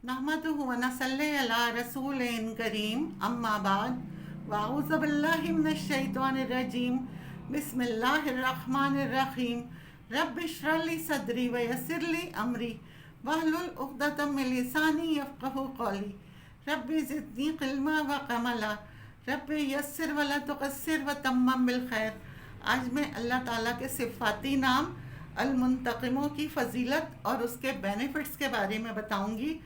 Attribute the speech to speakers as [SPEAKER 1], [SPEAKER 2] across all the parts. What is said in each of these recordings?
[SPEAKER 1] नहमदुहु व नसल्ली अला रसूलिन करीम अम्मा बाद वाऊज़ु बिल्लाहि मिनश शैतानिर रजीम बिस्मिल्लाहिर रहमानिर रहीम रब्बि इश्रह ली सदरी व यस्सिर ली अमरी वहलुल उक़दतम मिन लिसानी यफ़क़हू क़ौली रब्बि ज़िदनी इल्मा व अमला रब्बि यस्सिर व ला तुक़स्सिर व तम्मम बिल खैर। आज मैं अल्लाह ताला के सिफ़ाती नाम अल-मुंतक़िमों की फ़जीलत और उसके बेनिफिट्स के बारे में बताऊंगी।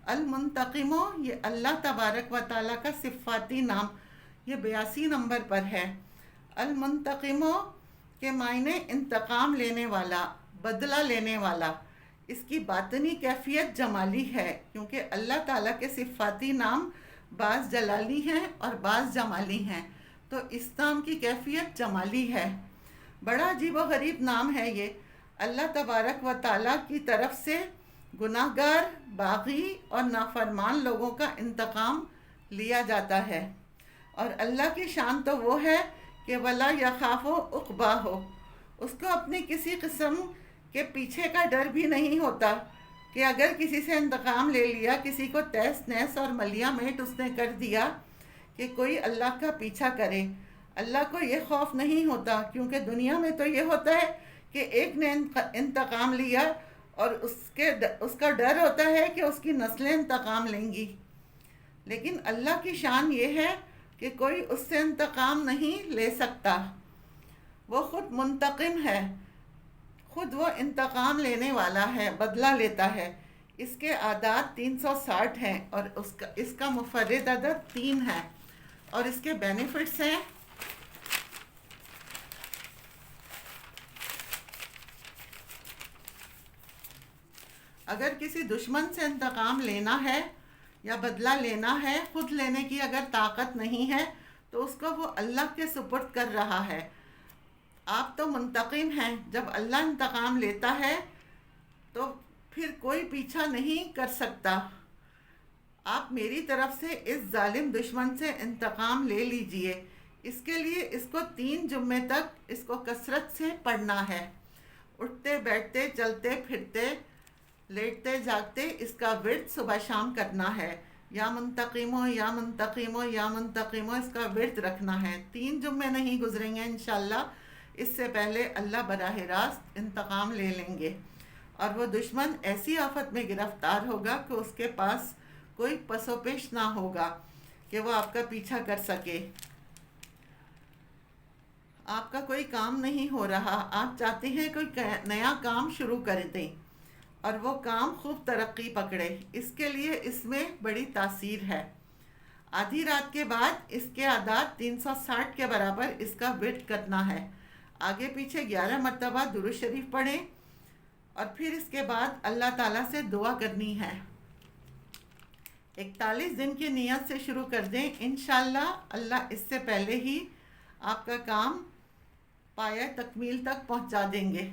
[SPEAKER 1] अल-मुंतक़िमों ये अल्लाह तबारक व ताला का सिफ़ाती नाम, ये 82 नंबर पर है। अल-मुंतक़िमों के मायने इंतकाम लेने वाला, बदला लेने वाला। इसकी बातनी कैफियत जमाली है, क्योंकि अल्लाह ताला के सिफ़ाती नाम बाज़ जलाली हैं और बाज़ जमाली हैं, तो इस नाम की कैफियत जमाली है। बड़ा अजीब व गरीब नाम है ये। अल्लाह तबारक व ताला की तरफ से गुनाहगार, बागी और नाफरमान लोगों का इंतकाम लिया जाता है। और अल्लाह की शान तो वो है कि वला यखाफो उक़बा हो, उसको अपनी किसी किस्म के पीछे का डर भी नहीं होता कि अगर किसी से इंतकाम ले लिया, किसी को तहस नहस और मलिया मेट उसने कर दिया, कि कोई अल्लाह का पीछा करे। अल्लाह को ये खौफ नहीं होता, क्योंकि दुनिया में तो ये होता है कि एक ने इंतकाम लिया और उसका डर होता है कि उसकी नस्लें इंतकाम लेंगी। लेकिन अल्लाह की शान ये है कि कोई उससे इंतकाम नहीं ले सकता। वो ख़ुद मुंतक़िम है, ख़ुद वो इंतकाम लेने वाला है, बदला लेता है। इसके आदात 360 हैं और इसका मुफ़र्रिद अदद 3 है। और इसके बेनिफिट्स हैं, अगर किसी दुश्मन से इंतकाम लेना है या बदला लेना है, ख़ुद लेने की अगर ताकत नहीं है, तो उसको वो अल्लाह के सुपुर्द कर रहा है। आप तो मुंतक़िम हैं, जब अल्लाह इंतकाम लेता है तो फिर कोई पीछा नहीं कर सकता। आप मेरी तरफ से इस जालिम दुश्मन से इंतकाम ले लीजिए। इसके लिए इसको 3 जुम्मे तक इसको कसरत से पढ़ना है। उठते बैठते, चलते फिरते, लेटते जागते इसका विर्द सुबह शाम करना है। या मुंतक़िमो या मुंतक़िमो या मुंतक़िमो, इसका विर्द रखना है। 3 जुम्मे नहीं गुजरेंगे इंशाअल्लाह, इससे पहले अल्लाह बराह रास्त इंतकाम ले लेंगे और वो दुश्मन ऐसी आफत में गिरफ्तार होगा कि उसके पास कोई पसोपेश ना होगा कि वो आपका पीछा कर सके। आपका कोई काम नहीं हो रहा, आप चाहते हैं कोई नया काम शुरू कर दें और वो काम खूब तरक्की पकड़े, इसके लिए इसमें बड़ी तासीर है। आधी रात के बाद इसके आदात 360 के बराबर इसका विर्द करना है। आगे पीछे 11 मरतबा दुरूद शरीफ पढ़ें और फिर इसके बाद अल्लाह ताला से दुआ करनी है। 41 दिन की नियत से शुरू कर दें, इंशाअल्लाह अल्लाह इससे पहले ही आपका काम पाया तकमील तक पहुंचा देंगे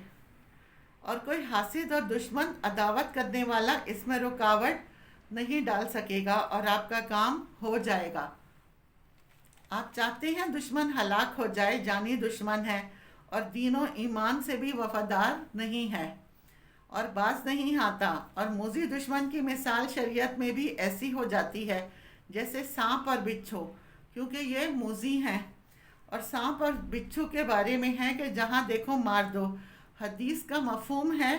[SPEAKER 1] और कोई हासिद और दुश्मन अदावत करने वाला इसमें रुकावट नहीं डाल सकेगा और आपका काम हो जाएगा। आप चाहते हैं दुश्मन हलाक हो जाए, जानी दुश्मन है और दीनों ईमान से भी वफादार नहीं है और बाज नहीं आता। और मूजी दुश्मन की मिसाल शरीयत में भी ऐसी हो जाती है जैसे सांप और बिच्छू, क्योंकि ये मूजी हैं। और सांप और बिच्छू के बारे में है कि जहाँ देखो मार दो। हदीस का मफहूम है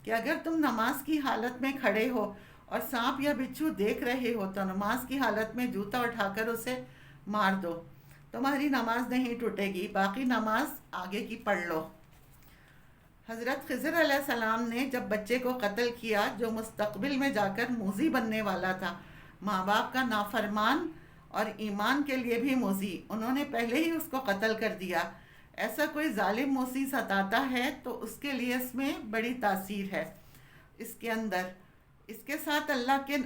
[SPEAKER 1] कि अगर तुम नमाज की हालत में खड़े हो और सांप या बिच्छू देख रहे हो तो नमाज की हालत में जूता उठाकर उसे मार दो, तुम्हारी नमाज नहीं टूटेगी, बाकी नमाज आगे की पढ़ लो। हज़रत खिज़र अलैहिस्सलाम ने जब बच्चे को कत्ल किया जो मुस्तक़बिल में जाकर मूजी बनने वाला था, माँ बाप का नाफरमान और ईमान के लिए भी मूजी, उन्होंने पहले ही उसको कत्ल कर दिया। ऐसा कोई जालिम मूसी सताता है तो उसके लिए इसमें बड़ी तासीर है। इसके अंदर इसके साथ अल्लाह के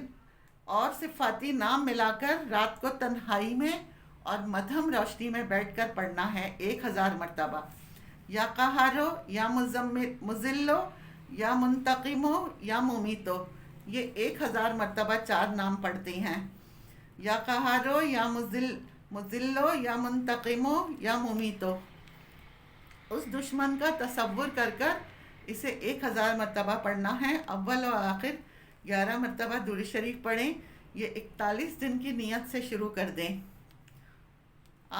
[SPEAKER 1] और सिफ़ाती नाम मिलाकर रात को तन्हाई में और मध्यम रोशनी में बैठकर पढ़ना है 1000 मरतबा। या कहारो या मुज़िल्लो या मुंतक़िमो या मुमीतो, ये 1000 मरतबा 4 नाम पढ़ते हैं। या कहारो या मुज़िल्लो या मुंतक़िमो या मुमीतो, उस दुश्मन का तसव्वुर कर कर इसे 1000 मरतबा पढ़ना है, अव्वल व आखिर 11 مرتبہ درود شریف پڑھیں. یہ 41 دن کی نیت سے شروع کر دیں.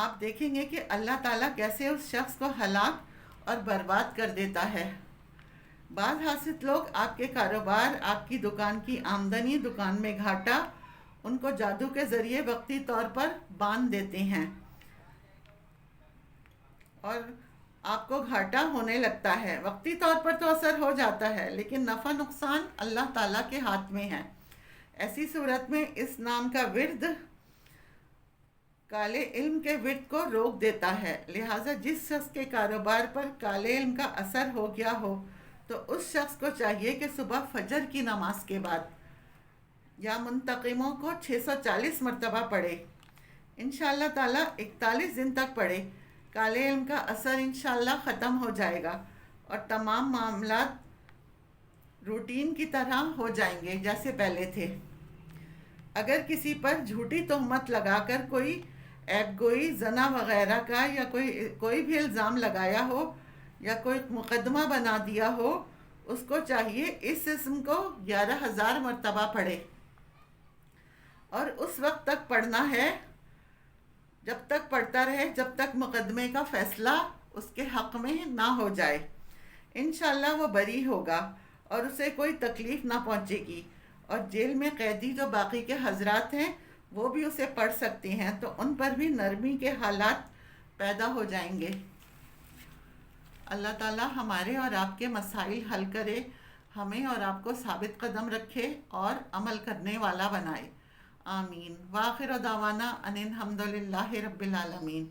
[SPEAKER 1] آپ دیکھیں گے کہ اللہ تعالیٰ کیسے اس شخص کو ہلاک اور برباد کر دیتا ہے. بعض حاسد لوگ آپ کے کاروبار، آپ کی دکان کی آمدنی، دکان میں گھاٹا، ان کو جادو کے ذریعے وقتی طور پر باندھ دیتے ہیں اور آپ کو گھاٹا ہونے لگتا ہے. وقتی طور پر تو اثر ہو جاتا ہے لیکن نفع نقصان اللہ تعالیٰ کے ہاتھ میں ہے. ایسی صورت میں اس نام کا ورد کالے علم کے ورد کو روک دیتا ہے. لہٰذا جس شخص کے کاروبار پر کالے علم کا اثر ہو گیا ہو تو اس شخص کو چاہیے کہ صبح فجر کی نماز کے بعد یا منتقموں کو 640 مرتبہ پڑھے. انشاءاللہ تعالیٰ 41 دن تک پڑھے. کالے علم کا اثر انشاءاللہ ختم ہو جائے گا اور تمام معاملات روٹین کی طرح ہو جائیں گے جیسے پہلے تھے. اگر کسی پر جھوٹی تہمت لگا کر کوئی عیب گوئی، زنا وغیرہ کا یا کوئی بھی الزام لگایا ہو یا کوئی مقدمہ بنا دیا ہو، اس کو چاہیے اس اسم کو 11,000 مرتبہ پڑھے اور اس وقت تک پڑھنا ہے جب تک پڑھتا رہے جب تک مقدمے کا فیصلہ اس کے حق میں نہ ہو جائے. انشاءاللہ وہ بری ہوگا اور اسے کوئی تکلیف نہ پہنچے گی. اور جیل میں قیدی جو باقی کے حضرات ہیں وہ بھی اسے پڑھ سکتے ہیں تو ان پر بھی نرمی کے حالات پیدا ہو جائیں گے. اللہ تعالیٰ ہمارے اور آپ کے مسائل حل کرے، ہمیں اور آپ کو ثابت قدم رکھے اور عمل کرنے والا بنائے. آمین. وآخر دعوانا ان الحمد للہ رب العالمین.